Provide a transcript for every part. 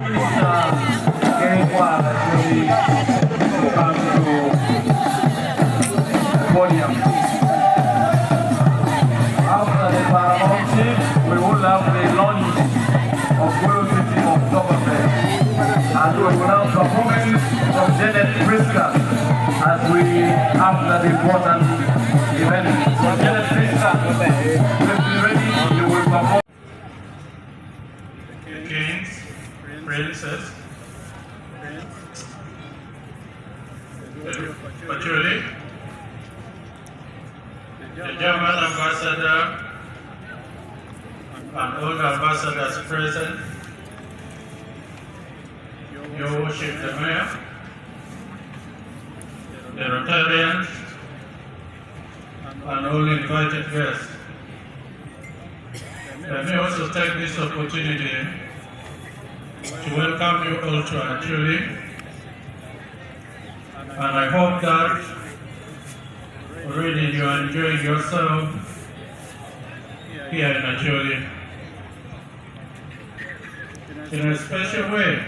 Getting one actually come to podium. After the Paramount team, we will have the launch of Unity of Government. And we will have performances from Janet Priska as we have that important event. So Janet Priska, please be ready, you will perform. Kings, princes, virtually, the German ambassador and all the ambassadors present, Your Worship the Mayor, the Rotarians, and all invited guests. Let me also take this opportunity to welcome you all to Acholi, and I hope that already you are enjoying yourself here in Acholi. In a special way,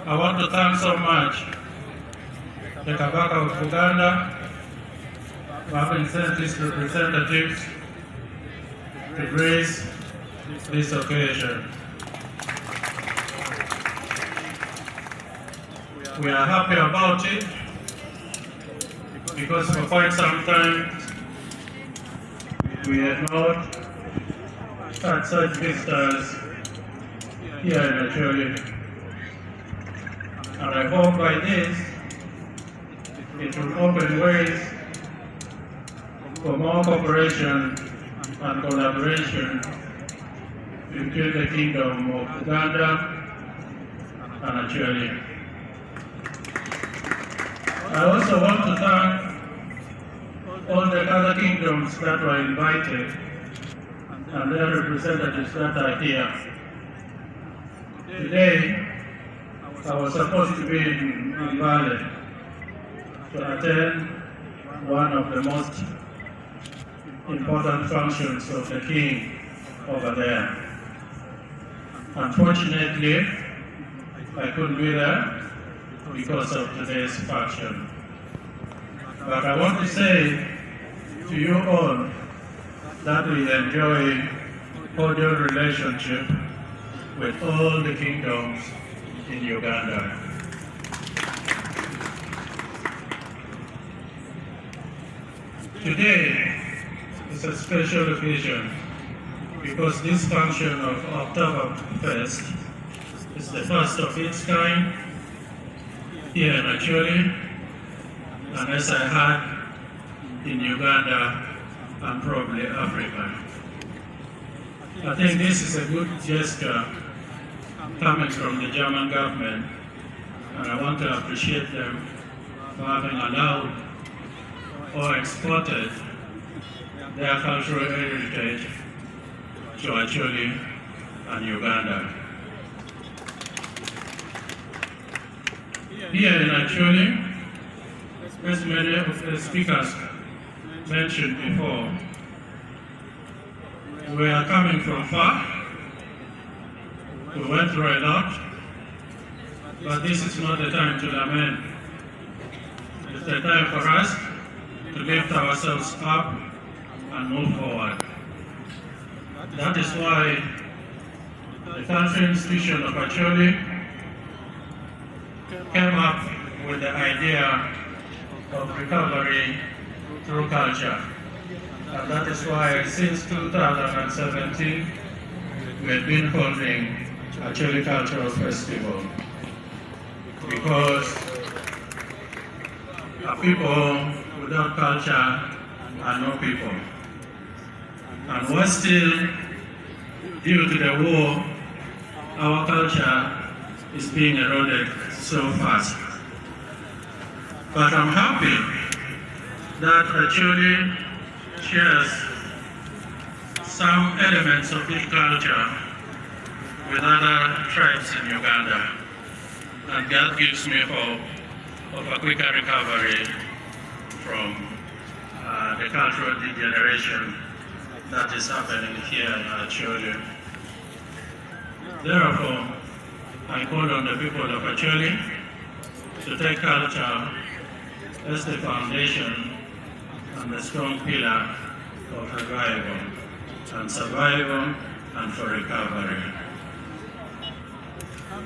I want to thank so much the Kabaka of Uganda for having sent these representatives to grace this occasion. We are happy about it because for quite some time we had not had such visitors here in Acholi. And I hope by this it will open ways for more cooperation and collaboration between the Kingdom of Uganda and Acholi. I also want to thank all the other kingdoms that were invited and their representatives that are here. Today, I was supposed to be in Valley to attend one of the most important functions of the king over there. Unfortunately, I couldn't be there because of today's function. But I want to say to you all that we enjoy cordial relationship with all the kingdoms in Uganda. Today is a special occasion because this function of Oktoberfest is the first of its kind here in Acholi, and as I had in Uganda and probably Africa. I think this is a good gesture coming from the German government, and I want to appreciate them for having allowed or exported their cultural heritage to Acholi and Uganda. Here in Acholi, as many of the speakers mentioned before, we are coming from far. We went through a lot, but this is not the time to lament. It's the time for us to lift ourselves up and move forward. That is why the country institution of Acholi came up with the idea of recovery through culture. And that is why since 2017, we have been holding Acholi Cultural Festival. Because people without culture are no people. And we're still, due to the war, our culture is being eroded so fast. But I'm happy that Acholi shares some elements of this culture with other tribes in Uganda. And that gives me hope of a quicker recovery from the cultural degeneration that is happening here in Acholi. Therefore, I call on the people of Acholi to take culture as the foundation and the strong pillar of survival and for recovery.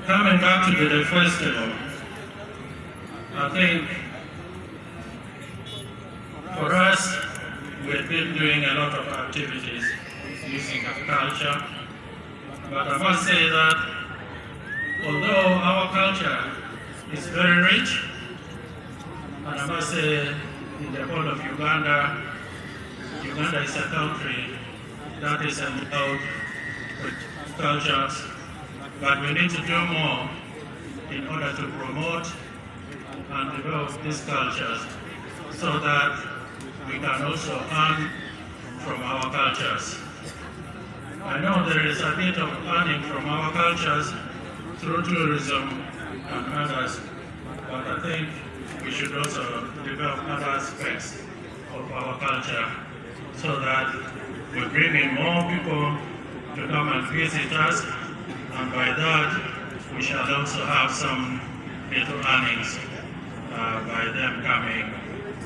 Coming back to the festival, I think for us, we've been doing a lot of activities using our culture, but I must say that although our culture is very rich, and I must say in the whole of Uganda, Uganda is a country that is endowed with cultures, but we need to do more in order to promote and develop these cultures so that we can also earn from our cultures. I know there is a bit of earning from our cultures through tourism and others, but I think we should also develop other aspects of our culture so that we bring in more people to come and visit us, and by that we shall also have some little earnings by them coming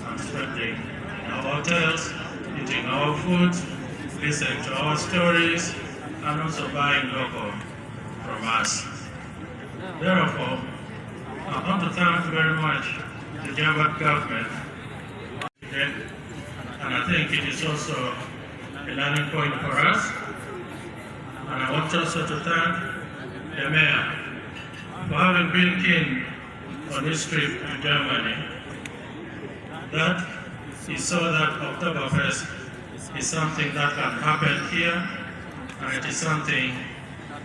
and spending in our hotels, eating our food, listening to our stories, and also buying local from us. Therefore, I want to thank very much the Java government today, and I think it is also a learning point for us. And I want also to thank the mayor for having been keen on this trip to Germany, that he saw that Oktoberfest is something that can happen here, and it is something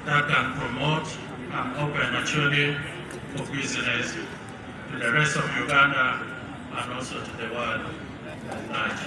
that can promote and open actually for business to the rest of Uganda and also to the world at large.